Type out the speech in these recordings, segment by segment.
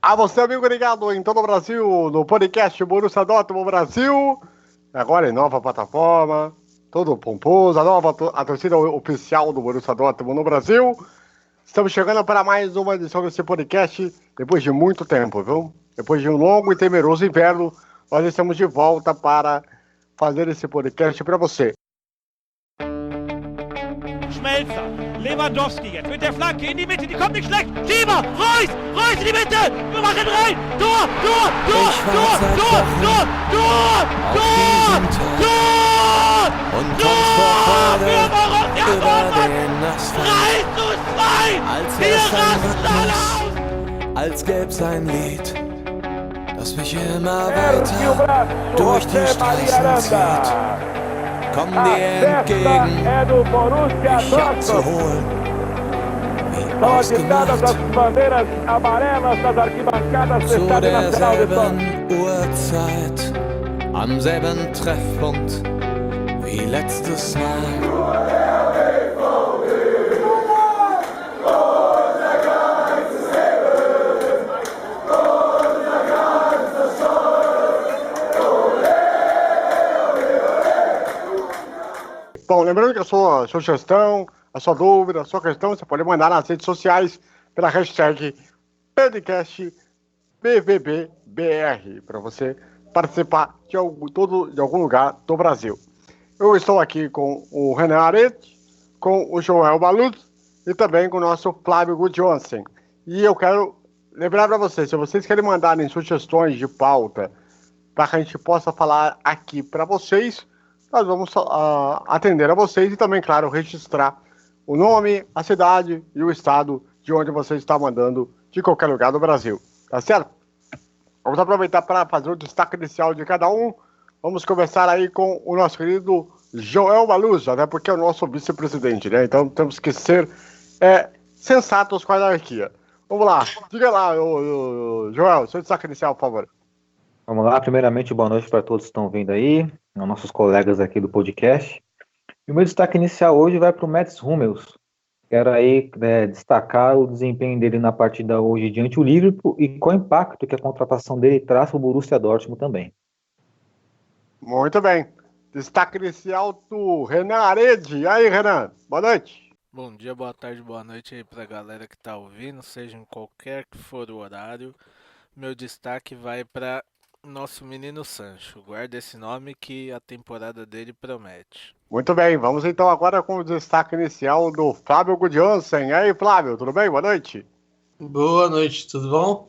A você, amigo ligado em todo o Brasil, no podcast Borussia Dortmund Brasil, agora em nova plataforma, todo pomposo, a torcida oficial do Borussia Dortmund no Brasil. Estamos chegando para mais uma edição desse podcast, depois de muito tempo, viu? Depois de um longo e temeroso inverno, nós estamos de volta para fazer esse podcast para você. Schmelzer, Lewandowski jetzt mit der Flanke in die Mitte, die kommt nicht schlecht. Schieber, Reus in die Mitte, wir machen rein. Tor! Und kommt vor Freude über den Asphalt. 3:2! Als Wir wär's ein rasten alle Rhythmus, aus! als gäb's ein Lied, das mich immer weiter durch die Straßen zieht. Komm dir entgegen, mich abzuholen, wie ausgemacht, zu derselben Uhrzeit, am selben Treffpunkt wie letztes Mal. Bom, lembrando que a sua sugestão, a sua dúvida, a sua questão, você pode mandar nas redes sociais pela hashtag PodcastBVBBR, para você participar de algum lugar do Brasil. Eu estou aqui com o Renan Arete, com o Joel Maluz e também com o nosso Flávio Gudjonsen. E eu quero lembrar para vocês, se vocês querem mandarem sugestões de pauta para que a gente possa falar aqui para vocês, nós vamos atender a vocês e também, claro, registrar o nome, a cidade e o estado de onde você está mandando de qualquer lugar do Brasil. Tá certo? Vamos aproveitar para fazer o destaque inicial de cada um. Vamos começar aí com o nosso querido Joel Maluz, até porque é o nosso vice-presidente, né? Então temos que ser sensatos com a hierarquia. Vamos lá. Diga lá, Joel, seu destaque inicial, por favor. Vamos lá, primeiramente, boa noite para todos que estão vindo aí, nossos colegas aqui do podcast. E o meu destaque inicial hoje vai para o Mats Hummels. Quero aí destacar o desempenho dele na partida hoje diante do Liverpool e qual impacto que a contratação dele traz para o Borussia Dortmund também. Muito bem. Destaque inicial do Renan Arede. E aí, Renan? Boa noite. Bom dia, boa tarde, boa noite aí pra galera que tá ouvindo, seja em qualquer que for o horário. Meu destaque vai para nosso menino Sancho. Guarda esse nome que a temporada dele promete. Muito bem, vamos então agora com o destaque inicial do Flávio Gudjonsen. E aí, Flávio, tudo bem? Boa noite. Boa noite, tudo bom?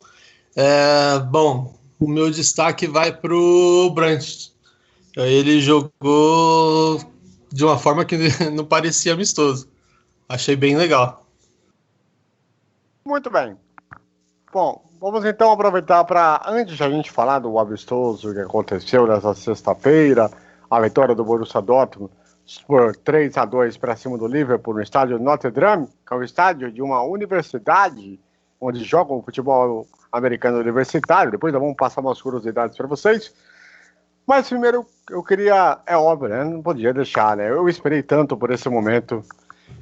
Bom, o meu destaque vai pro Brandt. Ele jogou de uma forma que não parecia amistoso. Achei bem legal. Muito bem. Bom, vamos então aproveitar para, antes de a gente falar do amistoso que aconteceu nessa sexta-feira, a vitória do Borussia Dortmund por 3-2 para cima do Liverpool no estádio Notre Dame, que é o estádio de uma universidade onde jogam futebol americano universitário. Depois nós vamos passar umas curiosidades para vocês. Mas primeiro eu queria, é óbvio, né? Não podia deixar, né? Eu esperei tanto por esse momento.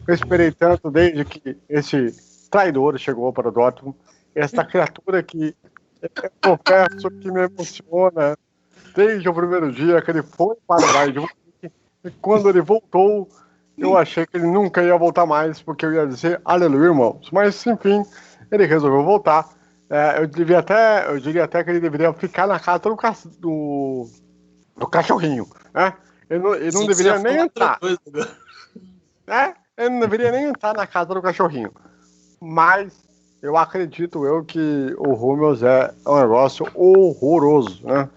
Eu esperei tanto desde que esse traidor chegou para o Dortmund. Esta criatura que eu confesso que me emociona desde o primeiro dia que ele foi para o Bayern de Munique. E quando ele voltou, eu achei que ele nunca ia voltar mais, porque eu ia dizer aleluia, irmãos. Mas, enfim, ele resolveu voltar. Eu diria até que ele deveria ficar na casa do cachorrinho, né? Ele não deveria nem entrar. Ele não deveria nem entrar na casa do cachorrinho. Mas eu acredito que o Hummels é um negócio horroroso, né?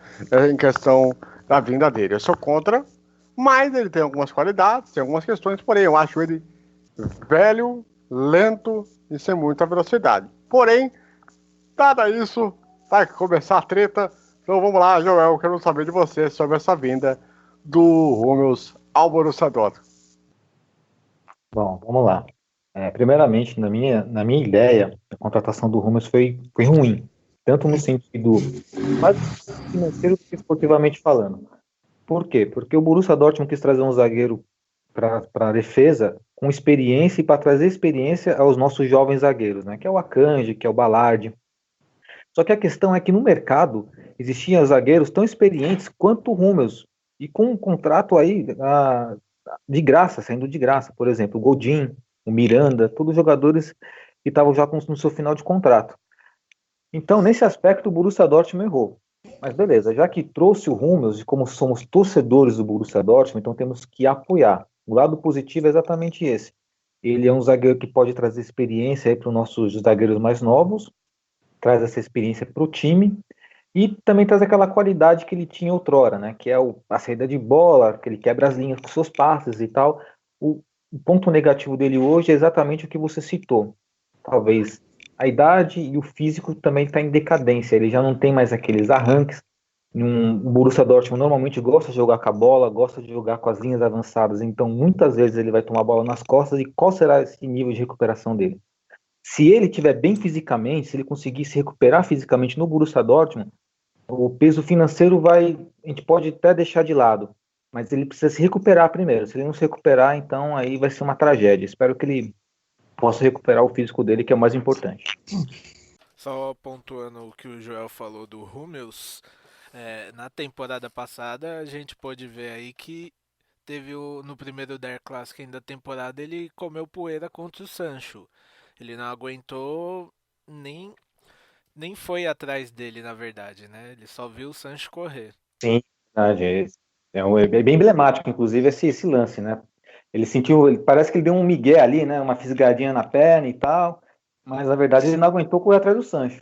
Em questão da vinda dele. Eu sou contra, mas ele tem algumas qualidades, tem algumas questões, porém eu acho ele velho, lento e sem muita velocidade. Porém, dada isso, vai começar a treta. Então vamos lá, Joel, eu quero saber de você sobre essa vinda do Hummels ao Borussia Dortmund. Bom, vamos lá. Primeiramente, na minha ideia, a contratação do Hummels foi ruim, tanto no sentido mais financeiro do que esportivamente falando. Por quê? Porque o Borussia Dortmund quis trazer um zagueiro para a defesa com experiência e para trazer experiência aos nossos jovens zagueiros, né? Que é o Akanji, que é o Ballard. Só que a questão é que no mercado existiam zagueiros tão experientes quanto o Hummels, e com um contrato aí de graça, saindo de graça. Por exemplo, o Godin, o Miranda, todos jogadores que estavam já no seu final de contrato. Então, nesse aspecto, o Borussia Dortmund errou. Mas beleza, já que trouxe o Hummels, e como somos torcedores do Borussia Dortmund, então temos que apoiar. O lado positivo é exatamente esse. Ele é um zagueiro que pode trazer experiência para os nossos zagueiros mais novos, traz essa experiência para o time, e também traz aquela qualidade que ele tinha outrora, né? Que é a saída de bola, que ele quebra as linhas com seus passes e tal. O ponto negativo dele hoje é exatamente o que você citou. Talvez a idade e o físico também está em decadência. Ele já não tem mais aqueles arranques. O Borussia Dortmund normalmente gosta de jogar com a bola, gosta de jogar com as linhas avançadas. Então, muitas vezes ele vai tomar a bola nas costas. E qual será esse nível de recuperação dele? Se ele estiver bem fisicamente, se ele conseguir se recuperar fisicamente no Borussia Dortmund, o peso financeiro a gente pode até deixar de lado, mas ele precisa se recuperar primeiro. Se ele não se recuperar, então aí vai ser uma tragédia. Espero que ele possa recuperar o físico dele, que é o mais importante. Só pontuando o que o Joel falou do Hummels, na temporada passada a gente pôde ver aí que teve no primeiro Der Classic da temporada, ele comeu poeira contra o Sancho. Ele não aguentou, nem foi atrás dele, na verdade, né? Ele só viu o Sancho correr. Sim, verdade. É bem emblemático, inclusive, esse lance, né? Ele sentiu, parece que ele deu um migué ali, né? Uma fisgadinha na perna e tal, mas na verdade ele não aguentou correr atrás do Sancho.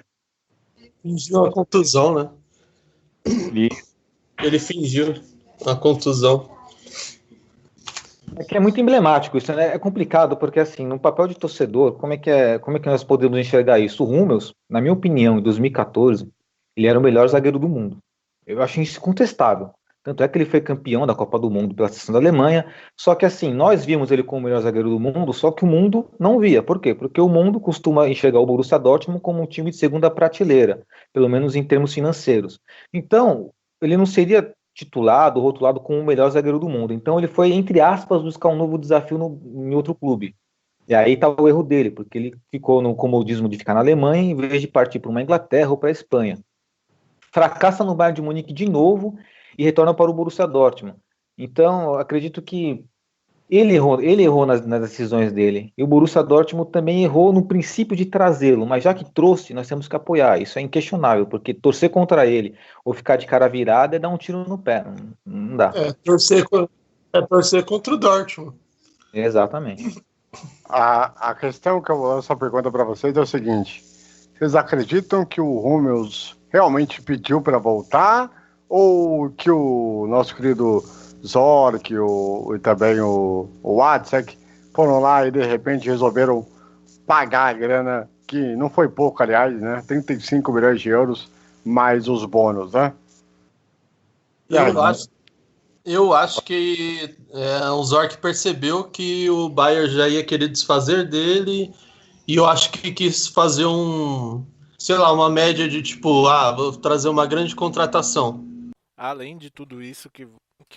Fingiu uma contusão, né? Ele fingiu uma contusão. É que é muito emblemático isso, né? É complicado, porque assim, no papel de torcedor, como é que nós podemos enxergar isso? O Hummels, na minha opinião, em 2014, ele era o melhor zagueiro do mundo. Eu acho isso incontestável. Tanto é que ele foi campeão da Copa do Mundo pela seleção da Alemanha, só que assim, nós vimos ele como o melhor zagueiro do mundo, só que o mundo não via. Por quê? Porque o mundo costuma enxergar o Borussia Dortmund como um time de segunda prateleira, pelo menos em termos financeiros. Então, ele não seria titulado, rotulado como o melhor zagueiro do mundo. Então ele foi, entre aspas, buscar um novo desafio em outro clube. E aí está o erro dele, porque ele ficou no comodismo de ficar na Alemanha em vez de partir para uma Inglaterra ou para a Espanha. Fracassa no Bayern de Munique de novo e retorna para o Borussia Dortmund. Então, eu acredito que ele errou nas decisões dele. E o Borussia Dortmund também errou no princípio de trazê-lo, mas já que trouxe, nós temos que apoiar. Isso é inquestionável, porque torcer contra ele ou ficar de cara virada é dar um tiro no pé. Não dá. Torcer contra o Dortmund. Exatamente. A questão que eu vou lançar a pergunta para vocês é o seguinte: vocês acreditam que o Hummels realmente pediu para voltar, ou que o nosso querido Zorc e também o Watzek foram lá e de repente resolveram pagar a grana, que não foi pouco, aliás, né? 35 milhões de euros mais os bônus, né? Eu acho que o Zorc percebeu que o Bayern já ia querer desfazer dele, e eu acho que quis fazer uma média de tipo, vou trazer uma grande contratação. Além de tudo isso que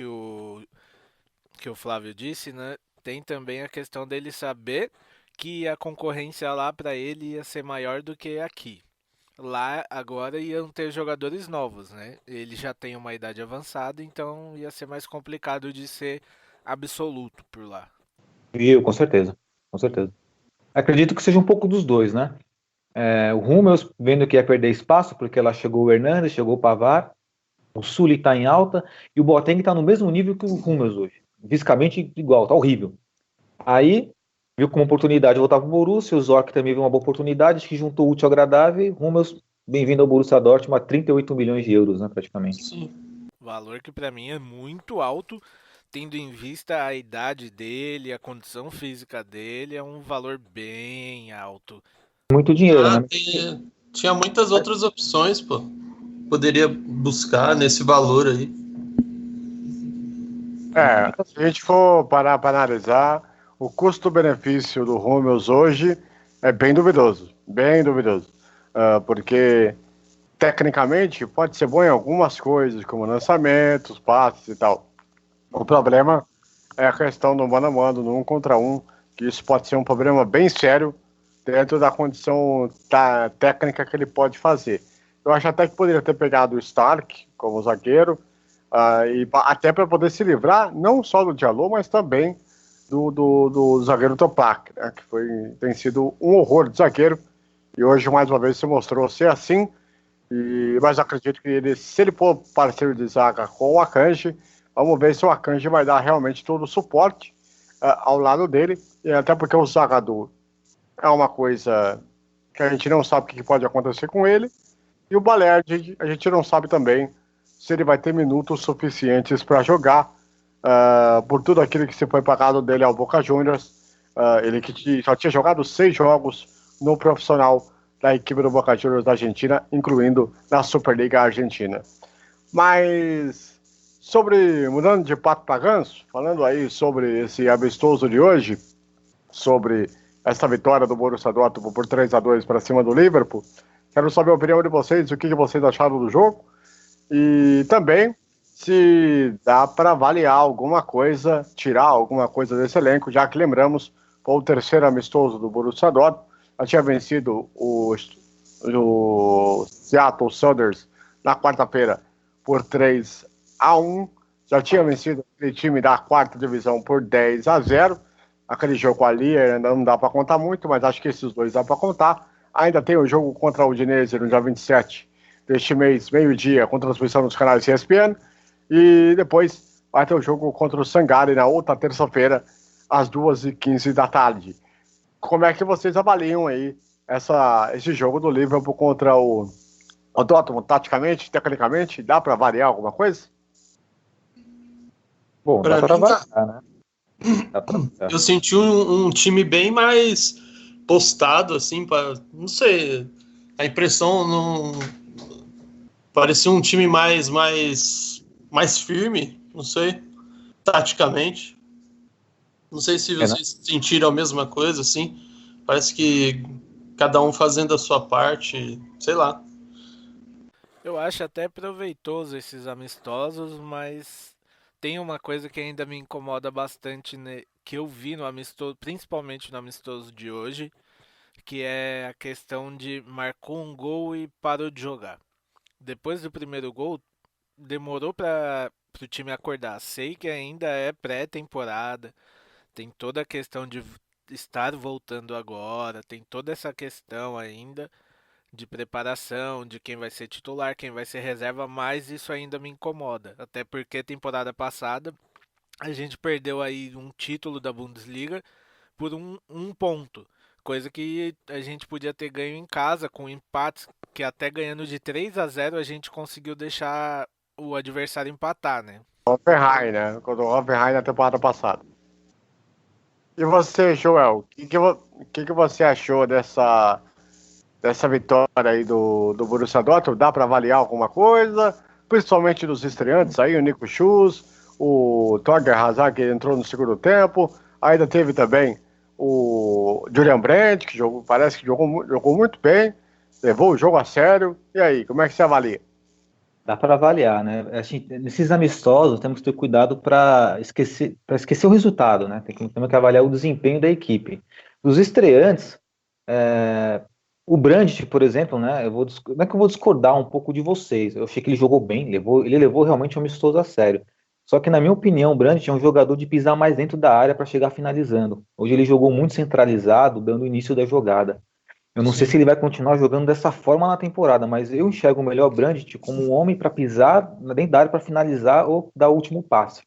o Flávio disse, né? Tem também a questão dele saber que a concorrência lá para ele ia ser maior do que aqui. Lá agora iam ter jogadores novos, né? Ele já tem uma idade avançada, então ia ser mais complicado de ser absoluto por lá. Com certeza. Acredito que seja um pouco dos dois, né? O Hummels vendo que ia perder espaço, porque lá chegou o Hernandes, chegou o Pavard, o Sully está em alta e o Boateng está no mesmo nível que o Hummels hoje. Fisicamente igual, tá horrível. Aí viu como oportunidade voltar para o Borussia, o Zorc também viu uma boa oportunidade, que juntou o útil ao agradável. Hummels, bem-vindo ao Borussia Dortmund, a 38 milhões de euros, né, praticamente. Sim. Valor que para mim é muito alto, tendo em vista a idade dele, a condição física dele, é um valor bem alto. Muito dinheiro, né? Tinha muitas outras opções, pô. Poderia buscar nesse valor aí. Se a gente for parar para analisar, o custo-benefício do Hummels hoje é bem duvidoso, porque tecnicamente pode ser bom em algumas coisas, como lançamentos, passes e tal. O problema é a questão do mano a mano, no 1 contra 1, que isso pode ser um problema bem sério dentro da condição técnica que ele pode fazer. Eu acho até que poderia ter pegado o Stark como zagueiro, até para poder se livrar não só do Diallo, mas também do zagueiro Topak, né, que tem sido um horror de zagueiro, e hoje mais uma vez se mostrou ser assim, mas acredito que se ele for parceiro de zaga com o Akanji, vamos ver se o Akanji vai dar realmente todo o suporte ao lado dele, e até porque o Zagadou é uma coisa que a gente não sabe o que pode acontecer com ele, e o Balerdi, a gente não sabe também se ele vai ter minutos suficientes para jogar, por tudo aquilo que se foi pagado dele ao Boca Juniors. Ele que só tinha jogado 6 jogos no profissional da equipe do Boca Juniors da Argentina, incluindo na Superliga Argentina. Mas, mudando de pato para ganso, falando aí sobre esse amistoso de hoje, sobre essa vitória do Borussia Dortmund por 3-2 para cima do Liverpool, quero saber a opinião de vocês, o que vocês acharam do jogo, e também se dá para avaliar alguma coisa, tirar alguma coisa desse elenco, já que lembramos, foi o terceiro amistoso do Borussia Dortmund, já tinha vencido o Seattle Sounders na quarta-feira por 3-1, já tinha vencido aquele time da quarta divisão por 10-0, aquele jogo ali ainda não dá para contar muito, mas acho que esses dois dá para contar. Ainda tem o jogo contra o Udinese no dia 27 deste mês, meio-dia, com transmissão nos canais ESPN, e depois vai ter o jogo contra o Sangari na outra terça-feira, às 2h15 da tarde. Como é que vocês avaliam aí esse jogo do Liverpool contra o Dortmund, taticamente, tecnicamente? Dá para variar alguma coisa? Bom, dá para variar, né? Eu senti um time bem mais postado, assim, não sei, a impressão não parecia um time mais firme, não sei, taticamente. Não sei se vocês sentiram a mesma coisa, assim, parece que cada um fazendo a sua parte, sei lá. Eu acho até proveitoso esses amistosos, mas tem uma coisa que ainda me incomoda bastante, né, que eu vi no amistoso, principalmente no amistoso de hoje, que é a questão de marcou um gol e parou de jogar. Depois do primeiro gol, demorou para o time acordar. Sei que ainda é pré-temporada, tem toda a questão de estar voltando agora, tem toda essa questão ainda de preparação, de quem vai ser titular, quem vai ser reserva, mas isso ainda me incomoda. Até porque temporada passada a gente perdeu aí um título da Bundesliga por um ponto. Coisa que a gente podia ter ganho em casa com empates, que até ganhando de 3-0 a gente conseguiu deixar o adversário empatar, né? Hoffenheim, né? Contra o Hoffenheim na temporada passada. E você, Joel, o que você achou dessa vitória aí do Borussia Dortmund? Dá para avaliar alguma coisa? Principalmente dos estreantes aí, o Nico Schulz, o Torger Hazard, que entrou no segundo tempo. Ainda teve também o Julian Brandt, que parece que jogou muito bem, levou o jogo a sério. E aí, como é que você avalia? Dá para avaliar, né? Nesses amistosos temos que ter cuidado para esquecer o resultado, né? Temos que avaliar o desempenho da equipe. Os estreantes, o Brandt, por exemplo, né? Como é que eu vou discordar um pouco de vocês? Eu achei que ele jogou bem, ele levou realmente o amistoso a sério. Só que, na minha opinião, o Brandt é um jogador de pisar mais dentro da área para chegar finalizando. Hoje ele jogou muito centralizado, dando o início da jogada. Eu não sei se ele vai continuar jogando dessa forma na temporada, mas eu enxergo o melhor Brandt como um homem para pisar dentro da área para finalizar ou dar o último passe.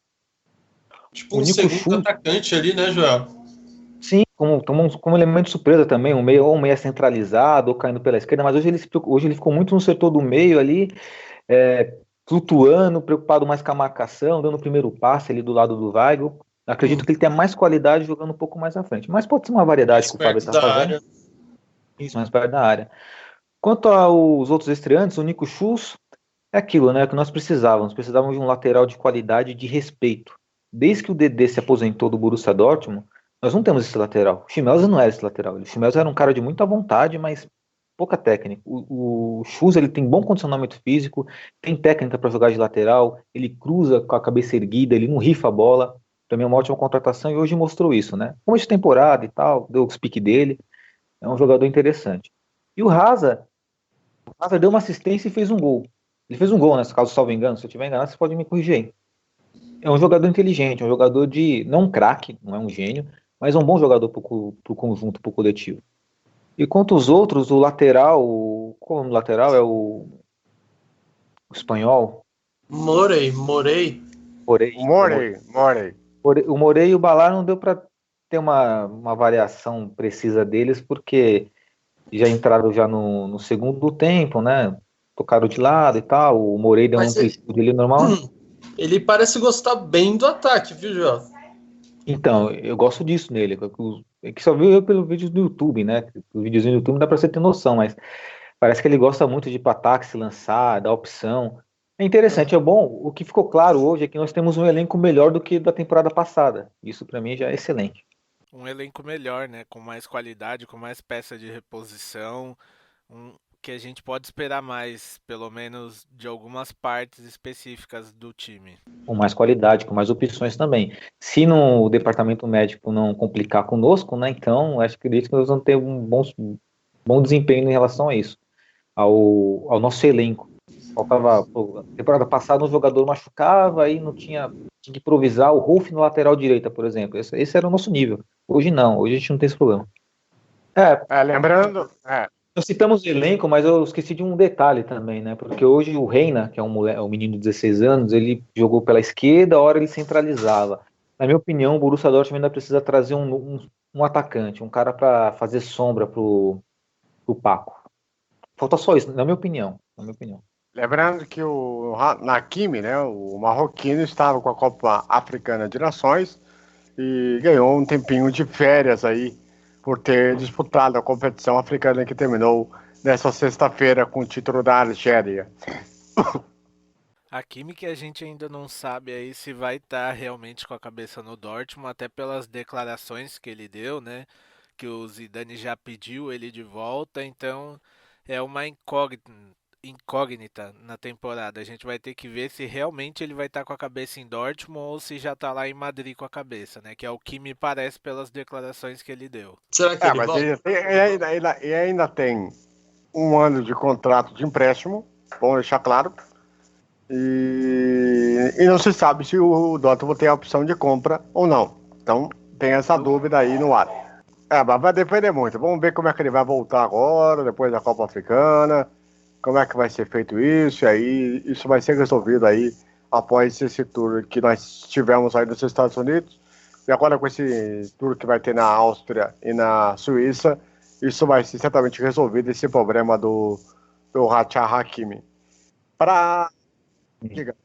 Tipo um segundo atacante ali, né, Joel? Sim, como elemento surpresa também, um meia centralizado ou caindo pela esquerda, mas hoje ele ficou muito no setor do meio ali, flutuando, preocupado mais com a marcação, dando o primeiro passe ali do lado do Weigl. Acredito que ele tenha mais qualidade jogando um pouco mais à frente, mas pode ser uma variedade que o Fábio está fazendo. Isso, mais perto da área. Quanto aos outros estreantes, o Nico Schulz é aquilo, né, que nós precisávamos de um lateral de qualidade e de respeito. Desde que o Dedé se aposentou do Borussia Dortmund, nós não temos esse lateral. O Schmelzer não era esse lateral. O Schmelzer era um cara de muita vontade, mas pouca técnica. O Schulz, ele tem bom condicionamento físico, tem técnica para jogar de lateral, ele cruza com a cabeça erguida, ele não rifa a bola. Para mim é uma ótima contratação e hoje mostrou isso, né? Como de temporada e tal, deu o pique dele. É um jogador interessante. E o Hazard, O Hazard deu uma assistência e fez um gol. Ele fez um gol, né? Caso salvo engano, se eu estiver enganado, você pode me corrigir aí. É um jogador inteligente, é um jogador de. Não um craque, não é um gênio, mas é um bom jogador pro conjunto, pro coletivo. E quanto os outros, o lateral. Qual é o nome do lateral? É o espanhol? Morei. Morei. O Morei e o Balar não deu para ter uma variação precisa deles, porque já entraram já no segundo tempo, né? Tocaram de lado e tal. O Morei deu uma Mas ele, amplitude ali normal. ele parece gostar bem do ataque, viu, João? Então, eu gosto disso nele. Que só viu eu pelo vídeo do YouTube, né? O videozinho do YouTube não dá pra você ter noção, mas parece que ele gosta muito de ir pro ataque, se lançar, dar opção. É interessante, é bom. O que ficou claro hoje é que nós temos um elenco melhor do que da temporada passada. Isso pra mim já é excelente. Um elenco melhor, né? Com mais qualidade, com mais peça de reposição, que a gente pode esperar mais, pelo menos de algumas partes específicas do time. Com mais qualidade, com mais opções também. Se no departamento médico não complicar conosco, né? Então, acho que nós vamos ter um bom desempenho em relação a isso, ao nosso elenco. Faltava, temporada passada um jogador machucava, aí não tinha que improvisar o Rolf no lateral direita, por exemplo. Esse era o nosso nível. Hoje não, hoje a gente não tem esse problema. Lembrando, Nós citamos o elenco, mas eu esqueci de um detalhe também, né? Porque hoje o Reina, que é um menino de 16 anos, ele jogou pela esquerda, a hora ele centralizava. Na minha opinião, o Borussia Dortmund ainda precisa trazer um atacante, um cara para fazer sombra pro Paco. Falta só isso, na minha opinião. lembrando que o Hakimi, né, o marroquino, estava com a Copa Africana de Nações e ganhou um tempinho de férias aí por ter disputado a competição africana que terminou nessa sexta-feira com o título da Argélia. Hakimi que a gente ainda não sabe aí se vai estar realmente com a cabeça no Dortmund, até pelas declarações que ele deu, né? Que o Zidane já pediu ele de volta, então é uma incógnita na temporada. A gente vai ter que ver se realmente ele vai estar com a cabeça em Dortmund ou se já está lá em Madrid com a cabeça, né? Que é o que me parece pelas declarações que ele deu. Será que ele Mas volta? ele ainda tem um ano de contrato de empréstimo, bom deixar claro. E não se sabe se o Dortmund tem a opção de compra ou não. Então tem essa dúvida aí no ar. Mas vai depender muito. Vamos ver como é que ele vai voltar agora, depois da Copa Africana. Como é que vai ser feito isso? E aí isso vai ser resolvido aí após esse tour que nós tivemos aí nos Estados Unidos. E agora com esse tour que vai ter na Áustria e na Suíça, isso vai ser certamente resolvido, esse problema do Rachat Hakimi. Diga.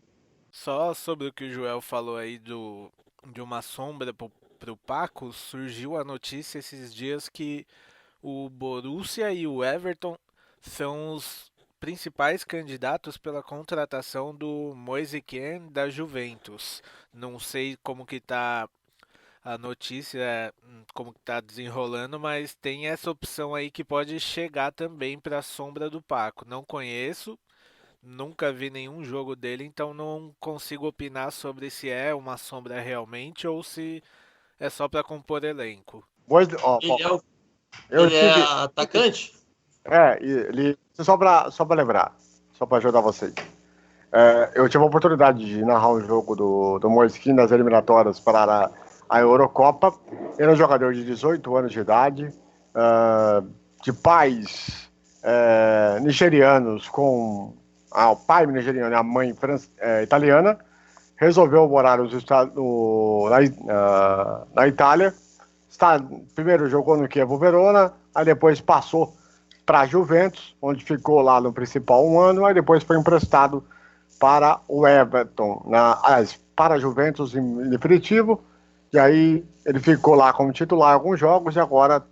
Só sobre o que o Joel falou aí de uma sombra pro Paco, surgiu a notícia esses dias que o Borussia e o Everton são os principais candidatos pela contratação do Moise Kean da Juventus. Não sei como que tá a notícia, como que tá desenrolando, mas tem essa opção aí que pode chegar também para a sombra do Paco. Não conheço, nunca vi nenhum jogo dele, então não consigo opinar sobre se é uma sombra realmente ou se é só para compor elenco. Ele é atacante? Só para lembrar, só para ajudar vocês. Eu tive a oportunidade de narrar um jogo do Moise Kean nas eliminatórias para a Eurocopa. Ele é um jogador de 18 anos de idade, de pais nigerianos, com o pai nigeriano e a mãe italiana. Resolveu morar na Itália. Primeiro jogou no Chievo Verona, aí depois passou para a Juventus, onde ficou lá no principal um ano, aí depois foi emprestado para o Everton, para a Juventus em definitivo, e aí ele ficou lá como titular em alguns jogos e agora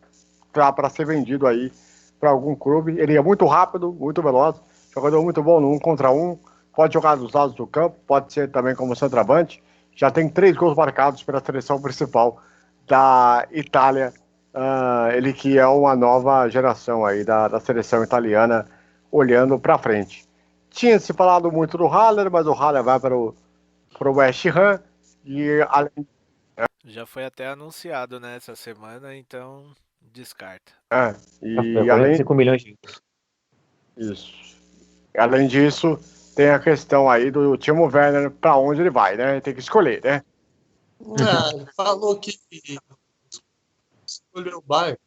está para ser vendido aí para algum clube. Ele é muito rápido, muito veloz, jogador muito bom no 1 contra 1, pode jogar dos lados do campo, pode ser também como centroavante, já tem 3 gols marcados pela seleção principal da Itália, ele que é uma nova geração aí da seleção italiana, olhando para frente. Tinha se falado muito do Haller, mas o Haller vai para o West Ham e já foi até anunciado nessa semana, então descarta. E além 5 milhões de euros. Isso. Além disso, tem a questão aí do Timo Werner, para onde ele vai, né? Tem que escolher, né? Falou que escolheu o Bayern.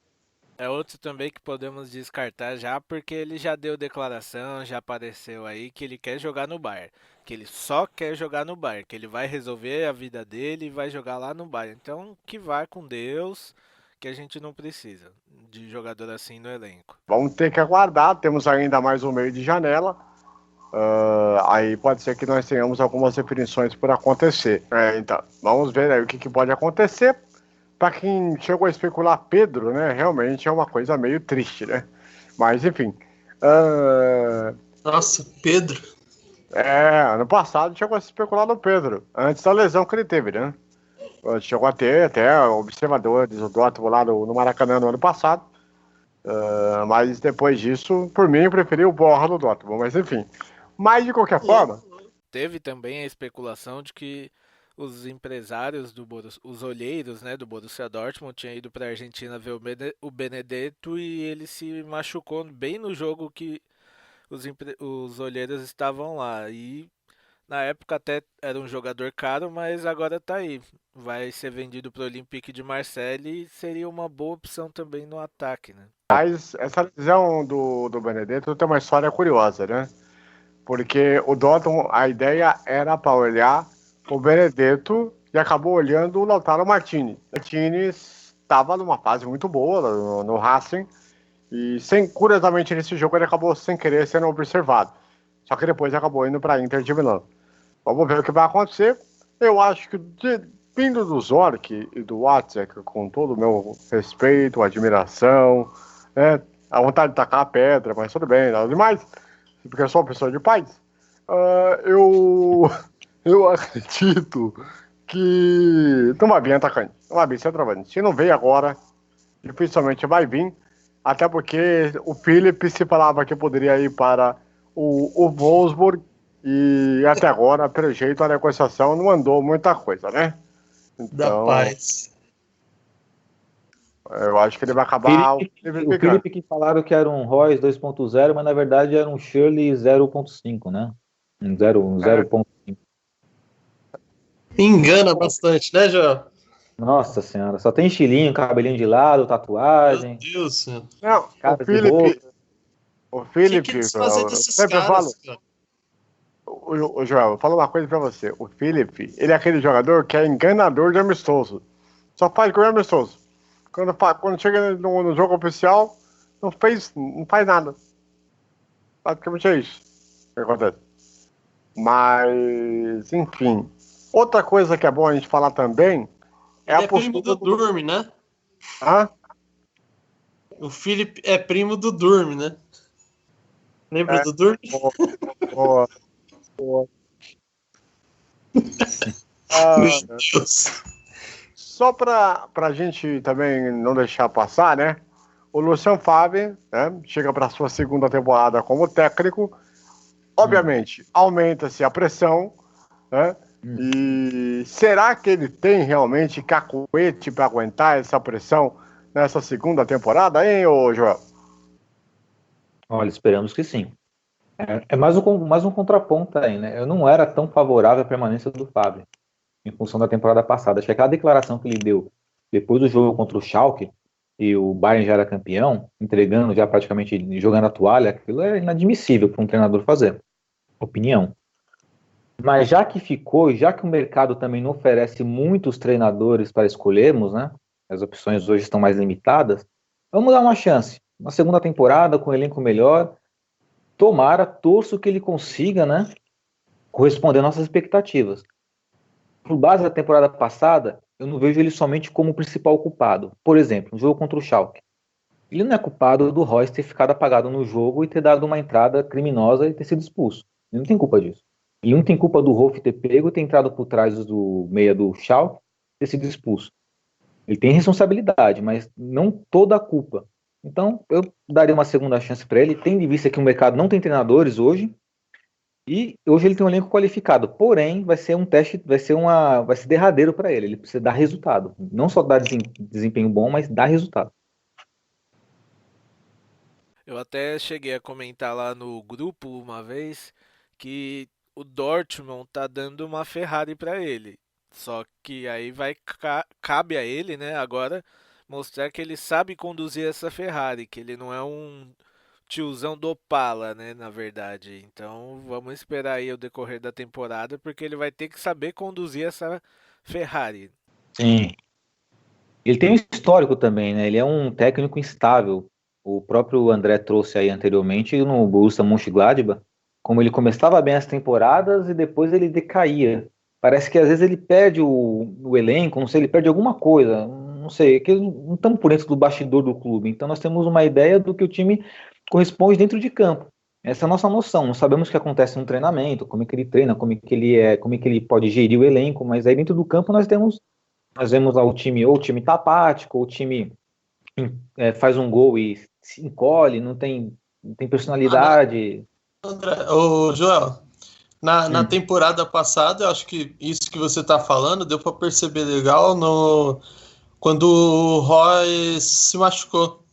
É outro também que podemos descartar já, porque ele já deu declaração, já apareceu aí que ele quer jogar no Bayern. Que ele só quer jogar no Bayern, que ele vai resolver a vida dele e vai jogar lá no Bayern. Então, que vá com Deus, que a gente não precisa de jogador assim no elenco. Vamos ter que aguardar, temos ainda mais um meio de janela. Aí pode ser que nós tenhamos algumas definições por acontecer. Então, vamos ver aí o que pode acontecer. Para quem chegou a especular Pedro, né? Realmente é uma coisa meio triste, né? Mas, enfim. Nossa, Pedro. Ano passado chegou a se especular no Pedro, antes da lesão que ele teve, né? Chegou a ter até observadores do Dortmund lá no Maracanã no ano passado. Mas depois disso, por mim, eu preferi o Borja do Dortmund. Mas, enfim. Mas, de qualquer forma... Teve também a especulação de que os empresários os olheiros, né, do Borussia Dortmund tinham ido para a Argentina ver o Benedetto e ele se machucou bem no jogo que os olheiros estavam lá. E na época até era um jogador caro, mas agora tá aí. Vai ser vendido para o Olympique de Marseille e seria uma boa opção também no ataque, né? Mas essa lesão do Benedetto tem uma história curiosa, né? Porque o Dortmund, a ideia era para olhar o Benedetto e acabou olhando o Lautaro Martinez. O Martinez estava numa fase muito boa no Racing e, curiosamente, nesse jogo ele acabou sem querer sendo observado. Só que depois acabou indo para a Inter de Milão. Vamos ver o que vai acontecer. Eu acho que, vindo do Zorc e do Watzek, com todo o meu respeito, admiração, né, a vontade de tacar a pedra, mas tudo bem, nada demais, porque eu sou uma pessoa de paz, eu acredito que não vai vir atacante, não vai vir centroavante. Se não veio agora, dificilmente vai vir, até porque o Philipp se falava que poderia ir para o Wolfsburg e até agora, pelo jeito, a negociação não andou muita coisa, né? Então, da paz. Eu acho que ele vai acabar... O Philipp que falaram que era um Royce 2.0, mas na verdade era um Shirley 0.5, né? Um 0.5. Engana bastante, né, Joel? Nossa senhora, só tem estilinho, cabelinho de lado, tatuagem. Meu Deus, senhor. Não, o Philipp, sempre falo. O Joel, eu falo uma coisa pra você. O Philipp, ele é aquele jogador que é enganador de amistoso. Só faz gol amistoso. Quando chega no jogo oficial, não faz nada. Praticamente é isso que acontece. Mas, enfim. Outra coisa que é bom a gente falar também é a postura... primo do Durm, né? Hã? O Philipp é primo do Durm, né? Lembra do Durm? Boa. Meu Deus. Só pra gente também não deixar passar, né? O Lucien Favre, né, chega para sua segunda temporada como técnico. Obviamente, aumenta-se a pressão, né? E será que ele tem realmente cacuete para aguentar essa pressão nessa segunda temporada, hein, ô Joel? Olha, esperamos que sim. É mais um contraponto aí, né? Eu não era tão favorável à permanência do Favre em função da temporada passada. Acho que aquela declaração que ele deu depois do jogo contra o Schalke, e o Bayern já era campeão, entregando já praticamente, jogando a toalha, aquilo é inadmissível para um treinador fazer. Opinião. Mas já que o mercado também não oferece muitos treinadores para escolhermos, né? As opções hoje estão mais limitadas, vamos dar uma chance. Uma segunda temporada com um elenco melhor. Torço que ele consiga, né, corresponder às nossas expectativas. Por base da temporada passada, eu não vejo ele somente como o principal culpado. Por exemplo, no jogo contra o Schalke. Ele não é culpado do Royce ter ficado apagado no jogo e ter dado uma entrada criminosa e ter sido expulso. Ele não tem culpa disso. Ele não tem culpa do Rolf ter pego, ter entrado por trás do meia do Schalke e ter sido expulso. Ele tem responsabilidade, mas não toda a culpa. Então, eu daria uma segunda chance para ele, tendo em vista que o mercado não tem treinadores hoje, e hoje ele tem um elenco qualificado, porém, vai ser um teste, vai ser derradeiro para ele precisa dar resultado, não só dar desempenho bom, mas dar resultado. Eu até cheguei a comentar lá no grupo uma vez que o Dortmund tá dando uma Ferrari para ele. Só que aí cabe a ele, né, agora mostrar que ele sabe conduzir essa Ferrari, que ele não é um tiozão do Opala, né, na verdade. Então, vamos esperar aí o decorrer da temporada, porque ele vai ter que saber conduzir essa Ferrari. Sim. Ele tem um histórico também, né? Ele é um técnico instável. O próprio André trouxe aí anteriormente no Borussia Mönchengladbach, como ele começava bem as temporadas e depois ele decaía. Parece que às vezes ele perde o elenco, não sei, ele perde alguma coisa, não sei, é que não estamos por dentro do bastidor do clube, então nós temos uma ideia do que o time corresponde dentro de campo. Essa é a nossa noção, não sabemos o que acontece no treinamento, como é que ele treina, como é que ele é, como é que ele pode gerir o elenco, mas aí dentro do campo nós vemos lá o time, ou o time tá apático, ou o time faz um gol e se encolhe, não tem personalidade. André, ô Joel, na temporada passada, eu acho que isso que você tá falando deu para perceber legal quando o Roy se machucou.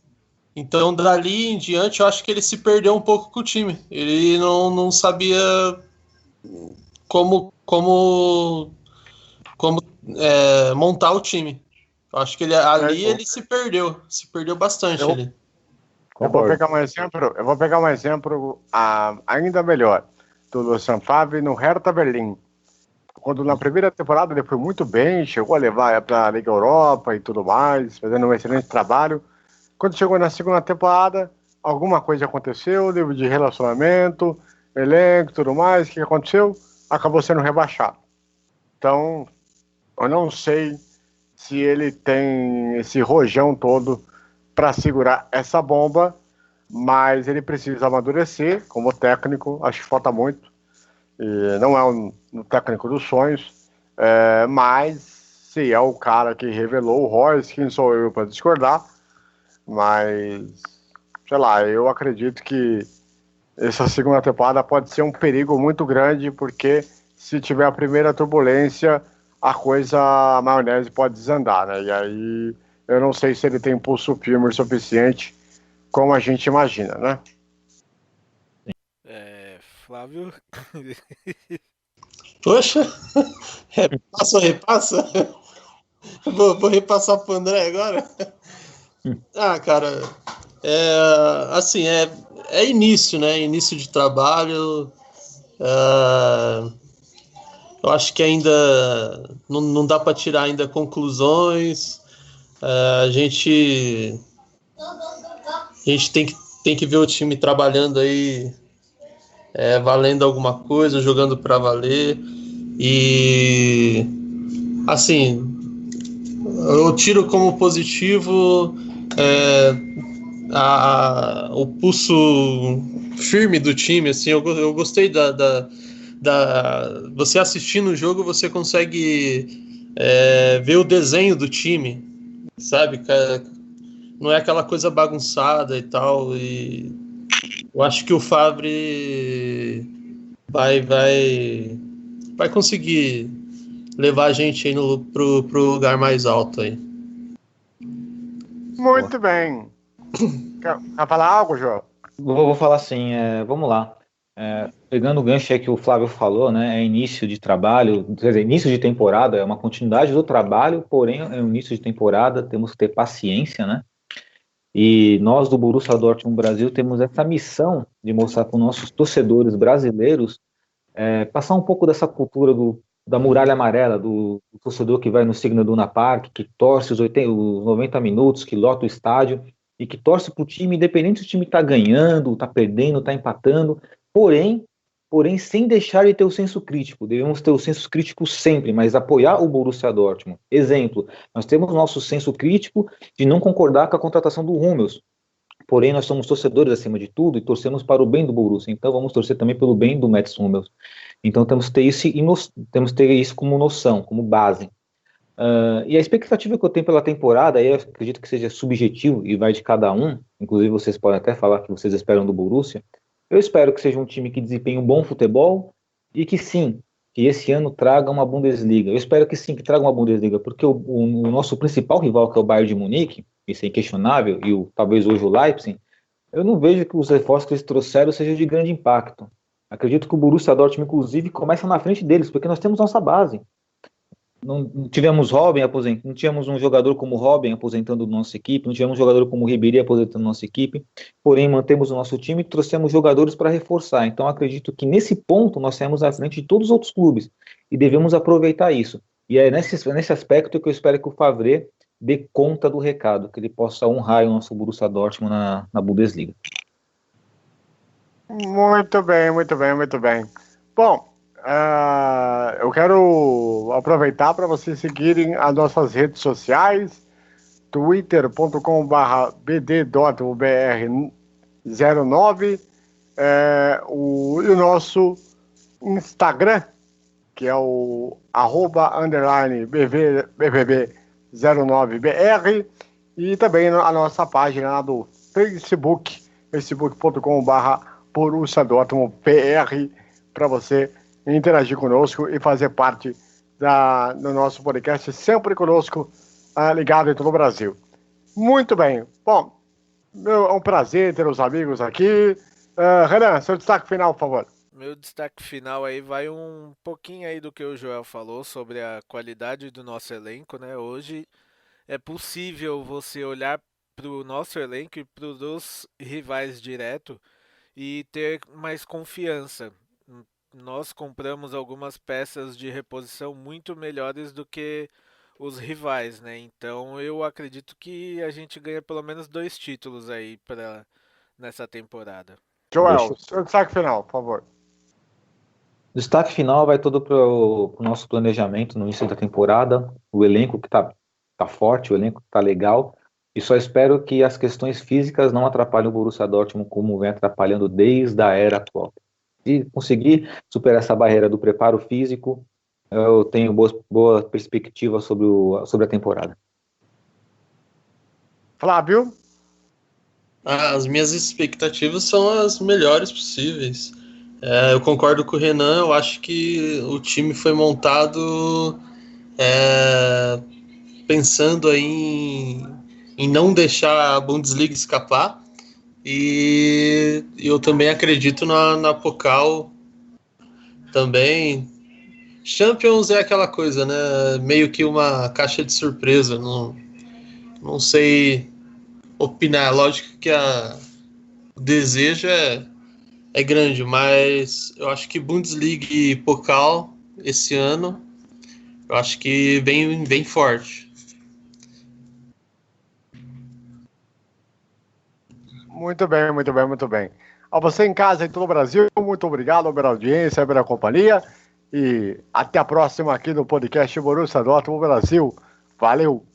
Então, dali em diante, eu acho que ele se perdeu um pouco com o time. Ele não sabia como montar o time. Eu acho que ele se perdeu bastante ali. Eu vou pegar um exemplo ainda melhor do Lucien Favre no Hertha Berlim. Quando na primeira temporada ele foi muito bem, chegou a levar para a Liga Europa e tudo mais, fazendo um excelente trabalho. Quando chegou na segunda temporada, alguma coisa aconteceu, nível de relacionamento, elenco e tudo mais, o que aconteceu? Acabou sendo rebaixado. Então, eu não sei se ele tem esse rojão todo para segurar essa bomba, mas ele precisa amadurecer como técnico, acho que falta muito. E não é um técnico dos sonhos, mas se é o cara que revelou o Royce, quem sou eu para discordar, mas sei lá, eu acredito que essa segunda temporada pode ser um perigo muito grande, porque se tiver a primeira turbulência, a maionese pode desandar, né? E aí eu não sei se ele tem pulso firme o suficiente como a gente imagina, né? Flávio? Poxa, repassa. Vou repassar pro André agora. Cara, é início, né? Início de trabalho. Eu acho que ainda não dá para tirar ainda conclusões. A gente tem que ver o time trabalhando aí, valendo alguma coisa, jogando para valer. E assim, eu tiro como positivo o pulso firme do time. Assim, eu gostei você assistindo o jogo, você consegue ver o desenho do time, sabe? Não é aquela coisa bagunçada e tal. E eu acho que o Favre vai conseguir levar a gente aí pro lugar mais alto aí. Muito bem. Quer falar algo, João? Vou falar assim, vamos lá. Pegando o gancho aí que o Flávio falou, né, é início de trabalho, quer dizer, início de temporada, é uma continuidade do trabalho, porém é um início de temporada, temos que ter paciência, né? E nós do Borussia Dortmund Brasil temos essa missão de mostrar para os nossos torcedores brasileiros, passar um pouco dessa cultura da muralha amarela, do torcedor que vai no Signal Iduna Park, que torce os 90 minutos, que lota o estádio, e que torce para o time, independente se o time está ganhando, está perdendo, está empatando, porém, sem deixar de ter o senso crítico. Devemos ter o senso crítico sempre, mas apoiar o Borussia Dortmund. Exemplo, nós temos o nosso senso crítico de não concordar com a contratação do Hummels, porém nós somos torcedores acima de tudo e torcemos para o bem do Borussia, então vamos torcer também pelo bem do Mats Hummels. Então temos que ter isso como noção, como base. E a expectativa que eu tenho pela temporada, aí eu acredito que seja subjetivo e vai de cada um, inclusive vocês podem até falar que vocês esperam do Borussia. Eu espero que seja um time que desempenhe um bom futebol e que sim, que esse ano traga uma Bundesliga. Eu espero que sim, que traga uma Bundesliga, porque o nosso principal rival, que é o Bayern de Munique, isso é inquestionável, e talvez hoje o Leipzig, Eu não vejo que os reforços que eles trouxeram sejam de grande impacto. Acredito que o Borussia Dortmund, inclusive, começa na frente deles, porque nós temos nossa base. Não tivemos Robin aposentando, não tínhamos um jogador como Robin aposentando nossa equipe, não tivemos um jogador como Ribéry aposentando nossa equipe, porém mantemos o nosso time e trouxemos jogadores para reforçar. Então acredito que nesse ponto nós saímos à frente de todos os outros clubes e devemos aproveitar isso. E é nesse aspecto que eu espero que o Favre dê conta do recado, que ele possa honrar o nosso Borussia Dortmund na Bundesliga. Muito bem, muito bem, muito bem. Bom, eu quero aproveitar para vocês seguirem as nossas redes sociais, twitter.com/bd.br09, e o nosso Instagram, que é o @_BVB09BR, e também a nossa página lá do Facebook, facebook.com/Borussia Dortmund PR, para você interagir conosco e fazer parte do nosso podcast, sempre conosco, ligado em todo o Brasil. Muito bem. Bom, é um prazer ter os amigos aqui. Renan, seu destaque final, por favor. Meu destaque final aí vai um pouquinho aí do que o Joel falou sobre a qualidade do nosso elenco, né? Hoje é possível você olhar para o nosso elenco e para os rivais direto e ter mais confiança. Nós compramos algumas peças de reposição muito melhores do que os rivais, né? Então eu acredito que a gente ganha pelo menos 2 títulos aí nessa temporada. Joel, seu destaque final, por favor. O destaque final vai todo para o nosso planejamento no início da temporada, o elenco que tá forte, o elenco que tá legal, e só espero que as questões físicas não atrapalhem o Borussia Dortmund como vem atrapalhando desde a era atual. Se conseguir superar essa barreira do preparo físico, eu tenho boa perspectiva sobre a temporada. Flávio? As minhas expectativas são as melhores possíveis. Eu concordo com o Renan, eu acho que o time foi montado pensando aí em não deixar a Bundesliga escapar, e eu também acredito na Pokal também. Champions é aquela coisa, né? Meio que uma caixa de surpresa, não sei opinar. Lógico que o desejo é grande, mas eu acho que Bundesliga e Pokal esse ano, eu acho que bem forte. Muito bem, muito bem, muito bem. A você em casa, em todo o Brasil, muito obrigado pela audiência, pela companhia, e até a próxima aqui no podcast Borussia Dortmund Brasil. Valeu!